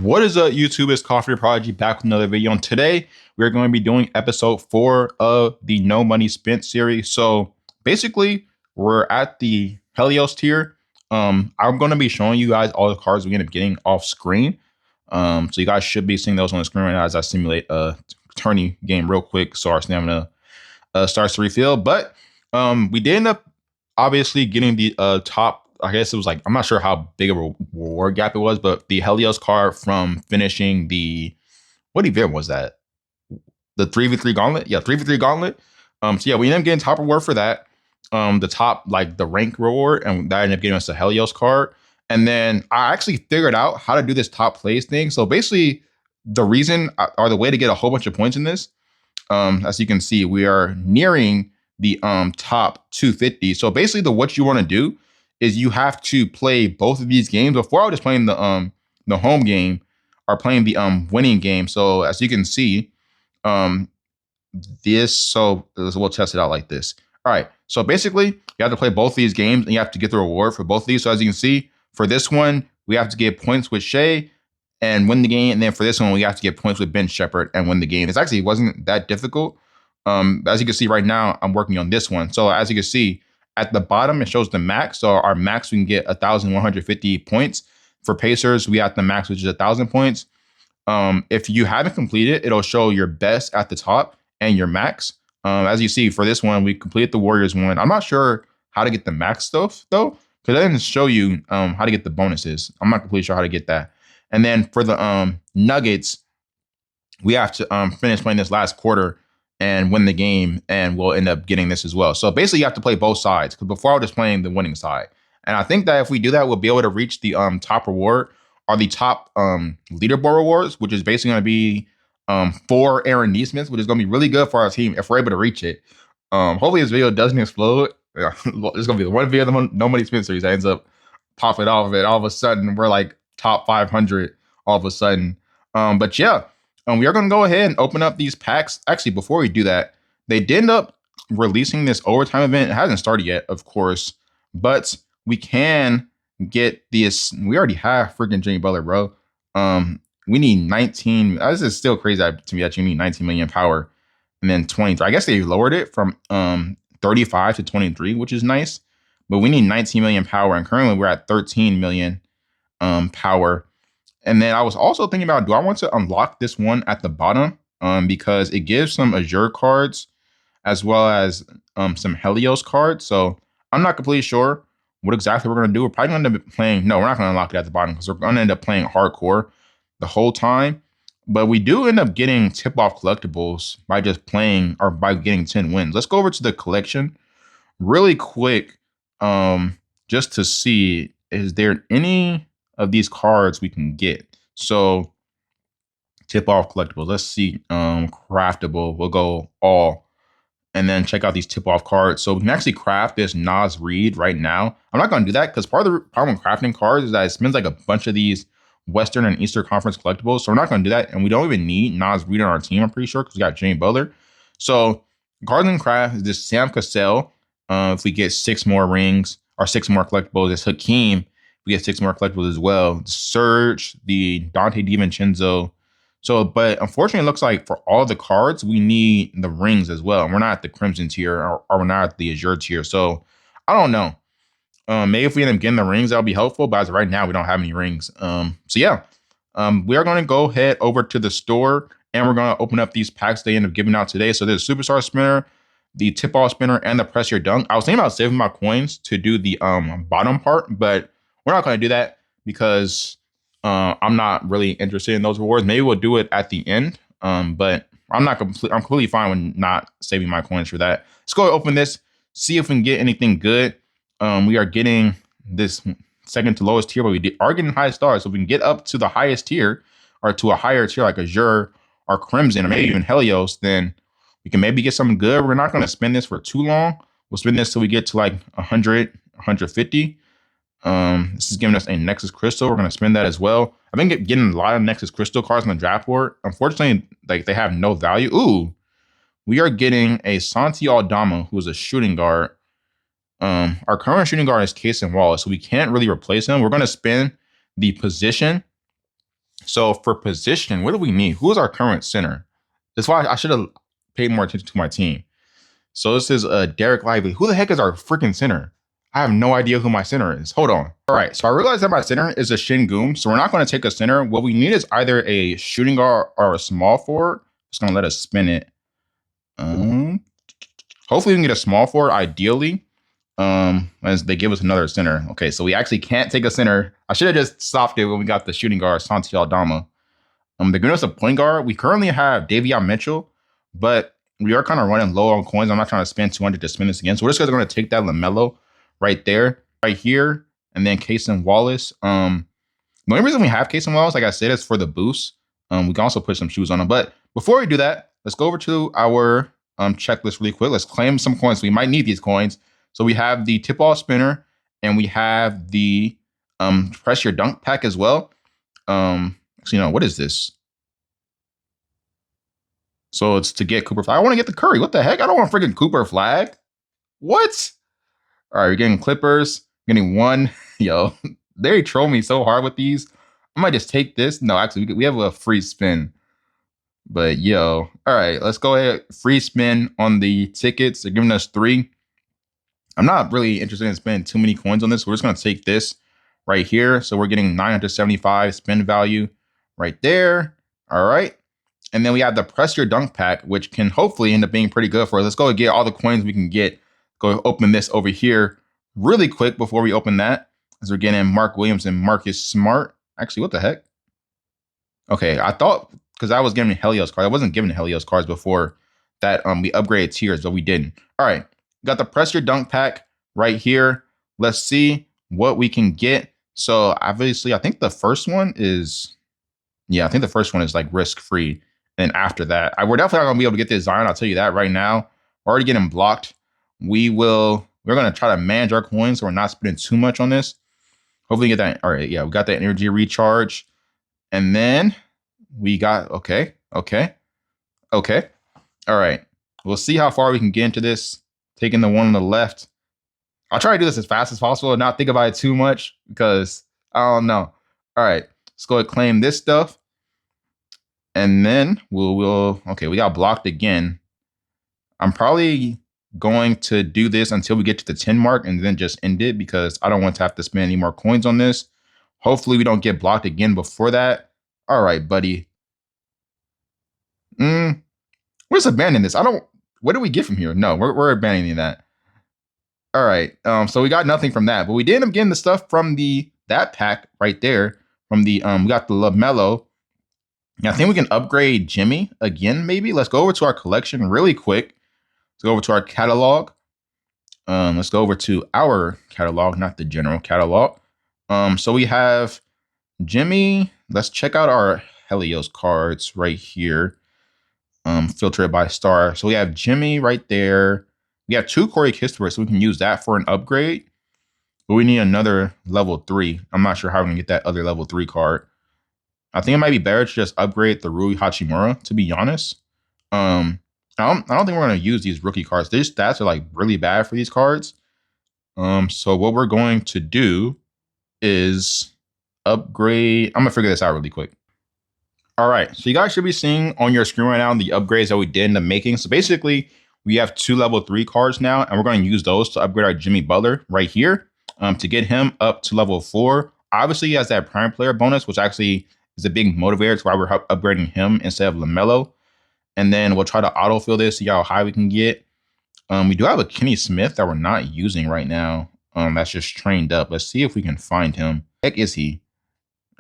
What is up, YouTube? It's Coffee Prodigy back with another video. And today we're going to be doing episode 4 of the No Money Spent series. So basically, we're at the Helios tier. I'm going to be showing you guys all the cards we end up getting off screen. So you guys should be seeing those on the screen right now as I simulate a tourney game real quick so our stamina starts to refill. But we did end up obviously getting the top. I guess it was like, I'm not sure how big of a reward gap it was, but the Helios card from finishing the, what event was that? The 3v3 Gauntlet? Yeah, 3v3 Gauntlet. So yeah, we ended up getting top reward for that. The top, like the rank reward, and that ended up getting us a Helios card. And then I actually figured out how to do this top place thing. So basically, the reason or the way to get a whole bunch of points in this, as you can see, we are nearing the top 250. So basically, what you want to do is you have to play both of these games. Before I was just playing the home game or playing the winning game. So as you can see, we'll test it out like this. All right. So basically, you have to play both these games and you have to get the reward for both of these. So as you can see, for this one, we have to get points with Shay and win the game. And then for this one, we have to get points with Ben Shepherd and win the game. It wasn't that difficult. As you can see right now, I'm working on this one. So as you can see, at the bottom, it shows the max. So our max, we can get 1,150 points. For Pacers, we have the max, which is 1,000 points. If you haven't completed, it'll show your best at the top and your max. As you see, for this one, we completed the Warriors one. I'm not sure how to get the max stuff, though, because it didn't show you how to get the bonuses. I'm not completely sure how to get that. And then for the Nuggets, we have to finish playing this last quarter and win the game, and we'll end up getting this as well. So basically, you have to play both sides, because before I was just playing the winning side. And I think that if we do that, we'll be able to reach the top reward or the top leaderboard rewards, which is basically going to be 4 Aaron Neesmiths, which is going to be really good for our team if we're able to reach it. Hopefully, this video doesn't explode. It's going to be the one video the No Money Spent series that ends up popping off of it. All of a sudden, we're like top 500 all of a sudden. But yeah. We are going to go ahead and open up these packs. Actually, before we do that, they did end up releasing this overtime event. It hasn't started yet, of course, but we can get this. We already have freaking Jimmy Butler, bro. We need 19. This is still crazy to me that you need 19 million power and then 23. I guess they lowered it from 35 to 23, which is nice, but we need 19 million power, and currently we're at 13 million power. And then I was also thinking about, do I want to unlock this one at the bottom? Because it gives some Azure cards as well as some Helios cards. So I'm not completely sure what exactly we're going to do. We're probably going to end up playing. No, we're not going to unlock it at the bottom because we're going to end up playing hardcore the whole time. But we do end up getting tip-off collectibles by just playing or by getting 10 wins. Let's go over to the collection really quick just to see, is there any of these cards we can get. So tip off collectibles. Let's see. Craftable. We'll go all. And then check out these tip off cards. So we can actually craft this Nas Reed right now. I'm not going to do that because part of the problem with crafting cards is that it spends like a bunch of these Western and Eastern Conference collectibles. So we're not going to do that. And we don't even need Nas Reed on our team, I'm pretty sure, because we got Jimmy Butler. So cards and craft is this Sam Cassell. If we get 6 more rings or 6 more collectibles, it's Hakeem. We get 6 more collectibles as well. Surge, the Dante DiVincenzo. So, but unfortunately, it looks like for all the cards, we need the rings as well. And we're not at the Crimson tier or we're not at the Azure tier. So I don't know. Maybe if we end up getting the rings, that'll be helpful. But as of right now, we don't have any rings. So yeah, we are going to go head over to the store and we're going to open up these packs they end up giving out today. So there's a Superstar Spinner, the Tip-Off Spinner, and the Press Your Dunk. I was thinking about saving my coins to do the bottom part, but we're not going to do that because I'm not really interested in those rewards. Maybe we'll do it at the end, but I'm completely fine with not saving my coins for that. Let's go open this, see if we can get anything good. We are getting this second to lowest tier, but we are getting high stars. So if we can get up to the highest tier or to a higher tier like Azure or Crimson or maybe even Helios, then we can maybe get something good. We're not going to spend this for too long. We'll spend this till we get to like 100, 150. This is giving us a Nexus Crystal. We're going to spend that as well. I've been getting a lot of Nexus Crystal cards on the draft board. Unfortunately, like they have no value. Ooh, we are getting a Santi Aldama, who is a shooting guard. Our current shooting guard is Case and Wallace, so we can't really replace him. We're going to spend the position So for position, what do we need? Who is our current center? That's why I should have paid more attention to my team. So this is Derek Lively. Who the heck is our freaking center? I have no idea who my center is. Hold on. All right, so I realized that my center is a Shingoom, so we're not going to take a center. What we need is either a shooting guard or a small forward. Just going to let us spin it. Hopefully we can get a small forward, ideally, as they give us another center. Okay, so we actually can't take a center. I should have just stopped it when we got the shooting guard, Santi Aldama. They're giving us a point guard. We currently have Davion Mitchell, but we are kind of running low on coins. I'm not trying to spend 200 to spin this again. So we're just going to take that LaMelo right there, right here, and then Cason Wallace. The only reason we have Cason Wallace, like I said, is for the boost. We can also put some shoes on him. But before we do that, let's go over to our checklist really quick. Let's claim some coins. We might need these coins. So we have the tip-off spinner, and we have the press your dunk pack as well. So, what is this? So it's to get Cooper Flag. I want to get the Curry. What the heck? I don't want freaking Cooper Flag. What? All right, we're getting Clippers. Getting one. Yo, they troll me so hard with these. I might just take this. No, actually, we have a free spin. But yo, all right, let's go ahead. Free spin on the tickets. They're giving us 3. I'm not really interested in spending too many coins on this. We're just going to take this right here. So we're getting 975 spin value right there. All right. And then we have the press your dunk pack, which can hopefully end up being pretty good for us. Let's go and get all the coins we can get. Go open this over here really quick before we open that. As we're getting Mark Williams and Marcus Smart. Actually, what the heck? Okay, I thought because I was giving Helios cards. I wasn't giving Helios cards before that we upgraded tiers, but we didn't. All right, got the press your dunk pack right here. Let's see what we can get. So obviously, I think the first one is, I think the first one is like risk free. And after that, we're definitely not gonna be able to get this Zion. I'll tell you that right now. We're already getting blocked. We're gonna try to manage our coins so we're not spending too much on this. Hopefully get that. All right, yeah, we got that energy recharge. And then we got, okay. All right, we'll see how far we can get into this. Taking the one on the left. I'll try to do this as fast as possible and not think about it too much because I don't know. All right, let's go ahead and claim this stuff. And then okay, we got blocked again. I'm probably going to do this until we get to the 10 mark and then just end it because I don't want to have to spend any more coins on this. Hopefully we don't get blocked again before that. All right, buddy. We're just abandoning this. What do we get from here? No, we're abandoning that. All right. So we got nothing from that, but we did end up getting the stuff from that pack right there. From the we got the LaMelo. I think we can upgrade Jimmy again, maybe. Let's go over to our collection really quick. Let's go over to our catalog. Let's go over to our catalog, not the general catalog. So we have Jimmy. Let's check out our Helios cards right here. Filter it by star. So we have Jimmy right there. We have 2 Corey Kispert, so we can use that for an upgrade. But we need another level 3. I'm not sure how we're going to get that other level 3 card. I think it might be better to just upgrade the Rui Hachimura, to be honest. I don't think we're going to use these rookie cards. These stats are like really bad for these cards. So what we're going to do is upgrade. I'm going to figure this out really quick. All right. So you guys should be seeing on your screen right now the upgrades that we did in the making. So basically, we have 2 level 3 cards now, and we're going to use those to upgrade our Jimmy Butler right here to get him up to level 4. Obviously, he has that prime player bonus, which actually is a big motivator. It's why we're upgrading him instead of LaMelo. And then we'll try to autofill this, see how high we can get. We do have a Kenny Smith that we're not using right now. That's just trained up. Let's see if we can find him. Heck is he?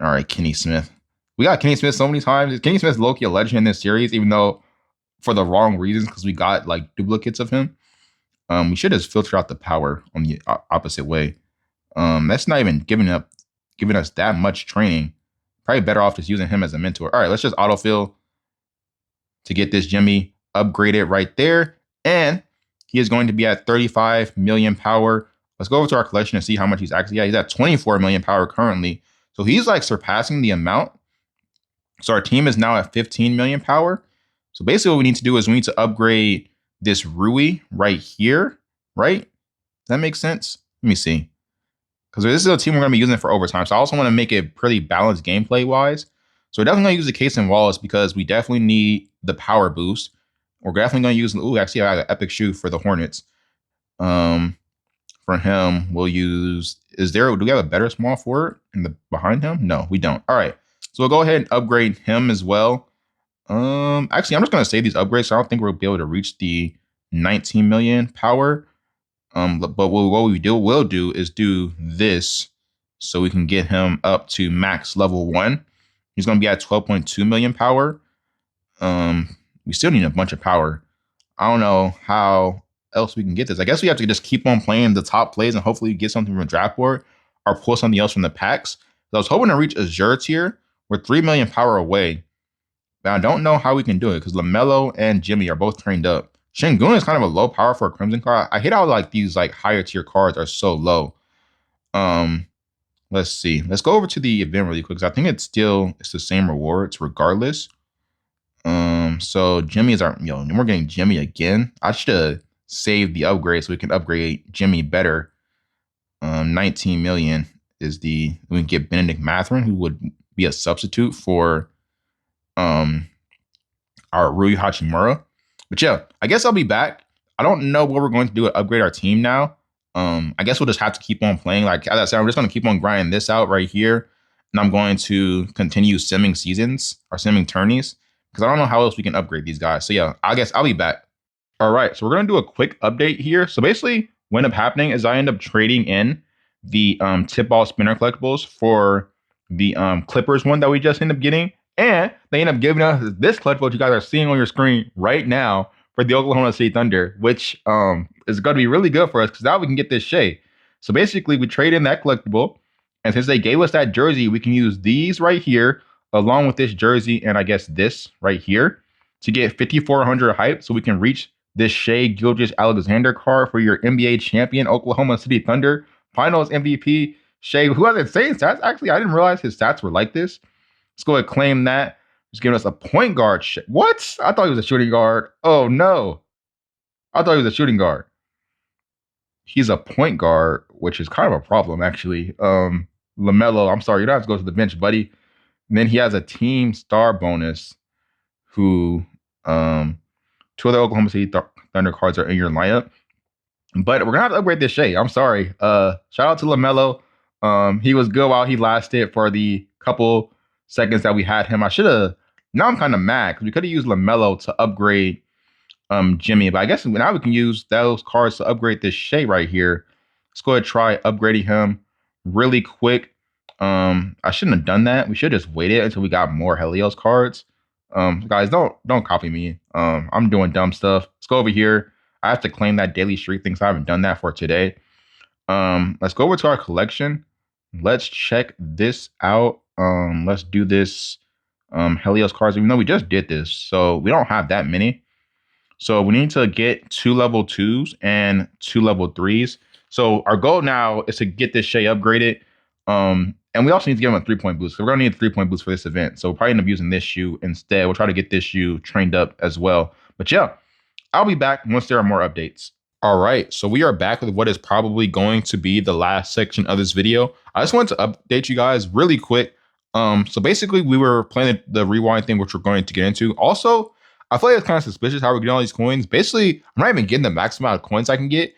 All right, Kenny Smith. We got Kenny Smith so many times. Kenny Smith's low-key a legend in this series, even though for the wrong reasons, because we got like duplicates of him. We should just filter out the power on the opposite way. That's not even giving us that much training. Probably better off just using him as a mentor. All right, let's just autofill to get this Jimmy upgraded right there. And he is going to be at 35 million power. Let's go over to our collection and see how much he's actually at. He's at 24 million power currently. So he's like surpassing the amount. So our team is now at 15 million power. So basically what we need to do is we need to upgrade this Rui right here, right? Does that make sense? Let me see. Because this is a team we're going to be using for overtime. So I also want to make it pretty balanced gameplay-wise. So we're definitely going to use the Case and Wallace because we definitely need the power boost. We're definitely going to use, actually I got an epic shoe for the Hornets. For him, we'll use, do we have a better small forward behind him? No, we don't. All right. So we'll go ahead and upgrade him as well. Actually, I'm just going to save these upgrades. So I don't think we'll be able to reach the 19 million power. But what we'll do is do this so we can get him up to max level 1. He's going to be at 12.2 million power. We still need a bunch of power. I don't know how else we can get this. I guess we have to just keep on playing the top plays and hopefully get something from the draft board or pull something else from the packs. So I was hoping to reach Azure tier. We're 3 million power away. But I don't know how we can do it because LaMelo and Jimmy are both trained up. Şengün is kind of a low power for a Crimson card. I hate how like these like higher tier cards are so low. Let's see. Let's go over to the event really quick because I think it's the same rewards regardless. So Jimmy is we're getting Jimmy again. I should have saved the upgrade so we can upgrade Jimmy better. 19 million is we can get Benedict Mathurin, who would be a substitute for our Rui Hachimura. But yeah, I guess I'll be back. I don't know what we're going to do to upgrade our team now. I guess we'll just have to keep on playing. Like as I said, I'm just going to keep on grinding this out right here. And I'm going to continue simming seasons or simming tourneys because I don't know how else we can upgrade these guys. So yeah, I guess I'll be back. All right, so we're going to do a quick update here. So basically what ended up happening is I ended up trading in the tip ball spinner collectibles for the Clippers one that we just ended up getting. And they end up giving us this collectible you guys are seeing on your screen right now for the Oklahoma City Thunder, which is going to be really good for us because now we can get this Shea. So basically, we trade in that collectible. And since they gave us that jersey, we can use these right here along with this jersey and I guess this right here to get 5,400 hype so we can reach this Shea Gilgeous-Alexander card for your NBA champion Oklahoma City Thunder Finals MVP Shea, who has insane stats. Actually, I didn't realize his stats were like this. Let's go ahead and claim that. He's giving us a point guard. What? I thought he was a shooting guard. Oh, no. I thought he was a shooting guard. He's a point guard, which is kind of a problem, actually. LaMelo, I'm sorry. You don't have to go to the bench, buddy. And then he has a team star bonus who 2 other Oklahoma City Thunder cards are in your lineup. But we're going to have to upgrade this Shea. I'm sorry. Shout out to LaMelo. He was good while he lasted for the couple seconds that we had him. Now I'm kind of mad because we could have used LaMelo to upgrade Jimmy, but I guess now we can use those cards to upgrade this Shea right here. Let's go ahead and try upgrading him really quick. I shouldn't have done that. We should have just waited until we got more Helios cards. Guys, don't copy me. I'm doing dumb stuff. Let's go over here. I have to claim that daily streak thing, so I haven't done that for today. Let's go over to our collection. Let's check this out. Let's do this Helios cards, even though we just did this. So we don't have that many. So we need to get 2 level 2s and 2 level 3s. So our goal now is to get this Shea upgraded. And we also need to give him a 3-point boost. So we're going to need a 3-point boost for this event. So we'll probably end up using this shoe instead. We'll try to get this shoe trained up as well. But yeah, I'll be back once there are more updates. All right, so we are back with what is probably going to be the last section of this video. I just wanted to update you guys really quick. So basically we were playing the rewind thing, which we're going to get into. Also, I feel like it's kind of suspicious how we're getting all these coins. Basically, I'm not even getting the max amount of coins I can get.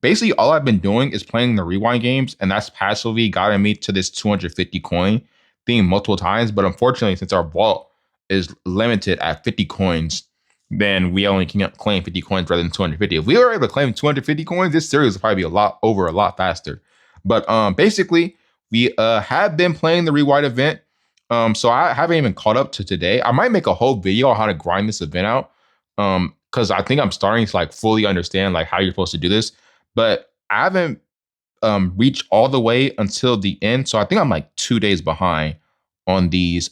Basically, all I've been doing is playing the rewind games, and that's passively gotten me to this 250 coin thing multiple times. But unfortunately, since our vault is limited at 50 coins, then we only can claim 50 coins rather than 250. If we were able to claim 250 coins, this series would probably be a lot faster. But basically, we have been playing the rewind event. So I haven't even caught up to today. I might make a whole video on how to grind this event out. Because I think I'm starting to like fully understand like how you're supposed to do this. But I haven't reached all the way until the end. So I think I'm like 2 days behind on these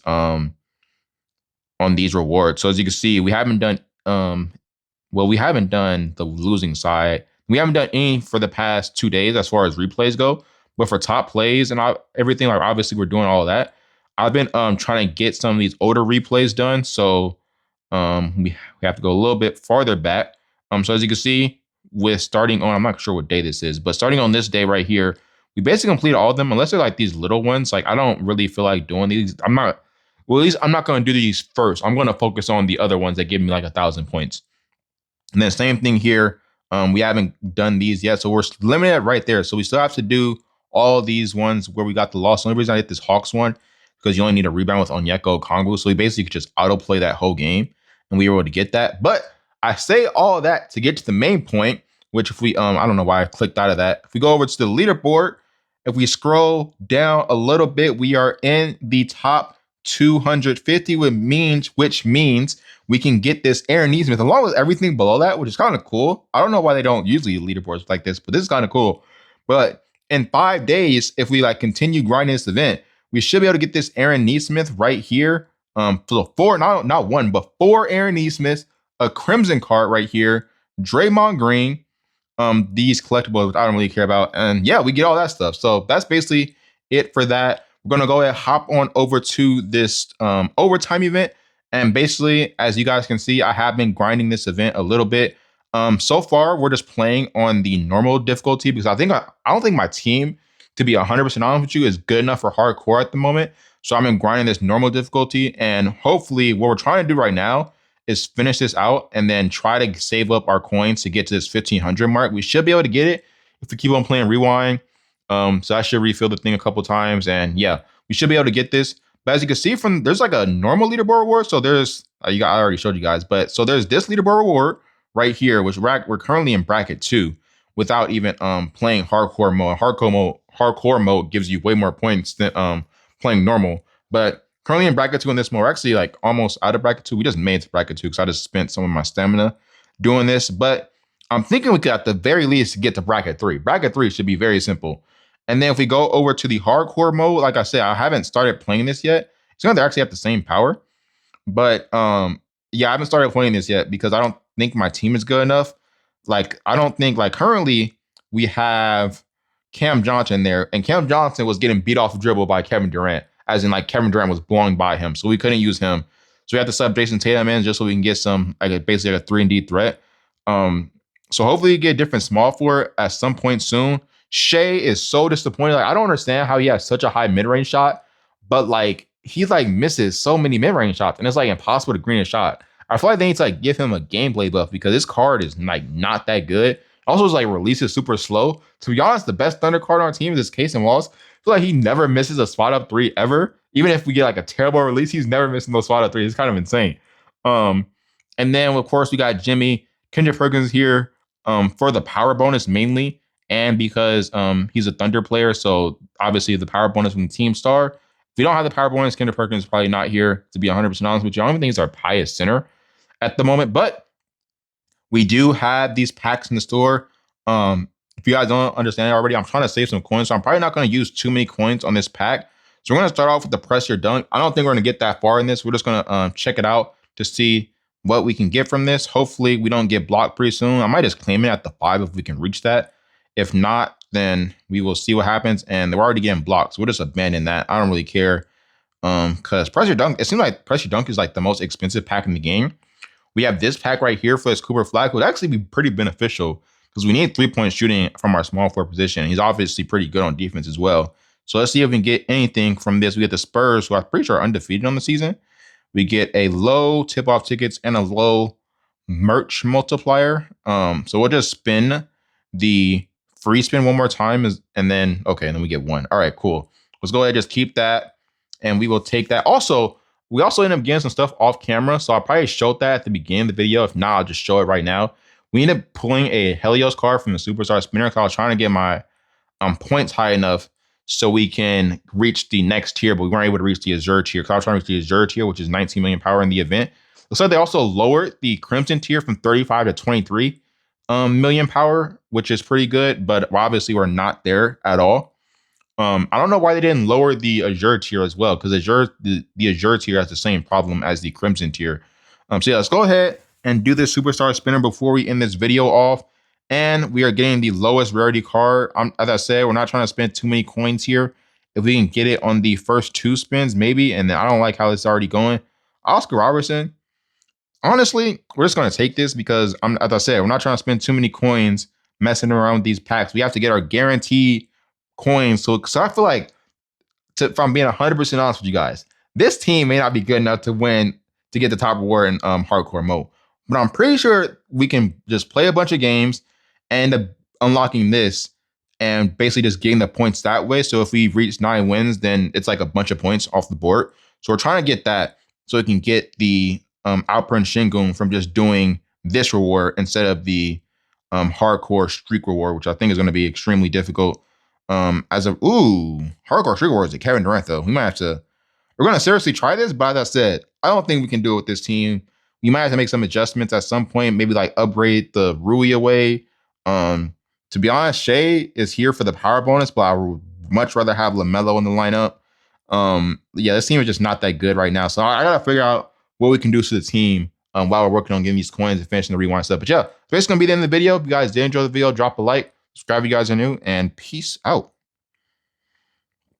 rewards. So as you can see, we haven't done we haven't done the losing side. We haven't done any for the past 2 days as far as replays go. But for top plays and everything, like obviously we're doing all of that. I've been trying to get some of these older replays done. So we have to go a little bit farther back. So as you can see, with starting on, I'm not sure what day this is, but starting on this day right here, we basically completed all of them, unless they're like these little ones. Like I don't really feel like doing these. I'm not Well, at least I'm not going to do these first. I'm going to focus on the other ones that give me like 1,000 points. And then same thing here. We haven't done these yet, so we're limited right there. So we still have to do all of these ones where we got the loss. The only reason I hit this Hawks one because you only need a rebound with Onyeko Kongu. So we basically could just autoplay that whole game, and we were able to get that. But I say all of that to get to the main point, which if we I don't know why I clicked out of that. If we go over to the leaderboard, if we scroll down a little bit, we are in the top 250, which means we can get this Aaron Neesmith along with everything below that, which is kind of cool. I don't know why they don't usually leaderboards like this, but this is kind of cool. But in 5 days, if we like continue grinding this event, we should be able to get this Aaron Neesmith right here. For 4, not one, but 4 Aaron Neesmiths, a Crimson card right here, Draymond Green, these collectibles, which I don't really care about. And yeah, we get all that stuff. So that's basically it for that. We're going to go ahead and hop on over to this overtime event. And basically, as you guys can see, I have been grinding this event a little bit. So far, we're just playing on the normal difficulty because I don't think my team, to be 100% honest with you, is good enough for hardcore at the moment. So I've been grinding this normal difficulty. And hopefully what we're trying to do right now is finish this out and then try to save up our coins to get to this 1,500 mark. We should be able to get it if we keep on playing Rewind. So I should refill the thing a couple times. And yeah, we should be able to get this. But as you can see there's like a normal leaderboard reward. So there's, I already showed you guys, but so there's this leaderboard reward right here, which we're currently in bracket 2 without even playing hardcore mode. Hardcore mode gives you way more points than playing normal. But currently in bracket 2 in this mode, we're actually like almost out of bracket 2. We just made it to bracket 2 because I just spent some of my stamina doing this. But I'm thinking we could at the very least get to bracket 3. Bracket 3 should be very simple. And then if we go over to the hardcore mode, like I said, I haven't started playing this yet. It's going to actually have the same power. But yeah, I haven't started playing this yet because I don't think my team is good enough. Like, I don't think, like, currently we have Cam Johnson there, and Cam Johnson was getting beat off the dribble by Kevin Durant, as in, like, Kevin Durant was blowing by him. So we couldn't use him. So we have to sub Jason Tatum in just so we can get some, like, basically a 3-and-D threat. So hopefully you get a different small forward at some point soon. Shea is so disappointed. Like, I don't understand how he has such a high mid-range shot, but like he like misses so many mid-range shots, and it's like impossible to green a shot. I feel like they need to like give him a gameplay buff because this card is like not that good. Also, his like release is super slow. To be honest, the best Thunder card on our team is this Case and Walls. I feel like he never misses a spot up 3 ever. Even if we get like a terrible release, he's never missing those spot up 3. It's kind of insane. And then of course we got Jimmy Kendrick Perkins here for the power bonus mainly. And because he's a Thunder player, so obviously the power bonus from the team star. If we don't have the power bonus, Kendrick Perkins is probably not here, to be 100% honest with you. I don't even think he's our highest center at the moment, but we do have these packs in the store. If you guys don't understand it already, I'm trying to save some coins, so I'm probably not going to use too many coins on this pack. So we're going to start off with the Press Your Dunk. I don't think we're going to get that far in this. We're just going to check it out to see what we can get from this. Hopefully we don't get blocked pretty soon. I might just claim it at the 5 if we can reach that. If not, then we will see what happens. And they're already getting blocked, so we'll just abandon that. I don't really care. Because Press Your Dunk, it seems like Press Your Dunk is like the most expensive pack in the game. We have this pack right here for this Cooper Flag, would actually be pretty beneficial because we need 3-point shooting from our small forward position. He's obviously pretty good on defense as well. So let's see if we can get anything from this. We get the Spurs, who I'm pretty sure are undefeated on the season. We get a low tip-off tickets and a low merch multiplier. So we'll just spin the free spin one more time, and then we get 1. All right, cool. Let's go ahead and just keep that, and we will take that. Also, we also end up getting some stuff off camera, so I'll probably show that at the beginning of the video. If not, I'll just show it right now. We ended up pulling a Helios card from the Superstar Spinner because I was trying to get my points high enough so we can reach the next tier, but we weren't able to reach the Azure tier because I was trying to reach the Azure tier, which is 19 million power in the event. Looks like they also lowered the Crimson tier from 35 to 23 million power, which is pretty good, but obviously we're not there at all. I don't know why they didn't lower the Azure tier as well, because the Azure tier has the same problem as the Crimson tier. So yeah, let's go ahead and do this Superstar Spinner before we end this video off. And we are getting the lowest rarity card. As I said, we're not trying to spend too many coins here. If we can get it on the first 2 spins, maybe. And then I don't like how it's already going. Oscar Robertson. Honestly, we're just going to take this because, as I said, we're not trying to spend too many coins messing around with these packs. We have to get our guaranteed coins. So I feel like, if I'm being 100% honest with you guys, this team may not be good enough to win to get the top reward in hardcore mode. But I'm pretty sure we can just play a bunch of games and end up unlocking this and basically just getting the points that way. So if we reach 9 wins, then it's like a bunch of points off the board. So we're trying to get that so we can get the Outburn Shingun from just doing this reward instead of the hardcore streak reward, which I think is going to be extremely difficult. Hardcore streak reward is a Kevin Durant though. We might have to. We're going to seriously try this, but as I said, I don't think we can do it with this team. We might have to make some adjustments at some point, maybe like upgrade the Rui away. To be honest, Shea is here for the power bonus, but I would much rather have LaMelo in the lineup. Yeah, this team is just not that good right now. So I got to figure out what we can do to the team while we're working on getting these coins and finishing the rewind stuff. But yeah, so that's going to be the end of the video. If you guys did enjoy the video, drop a like, subscribe if you guys are new, and peace out.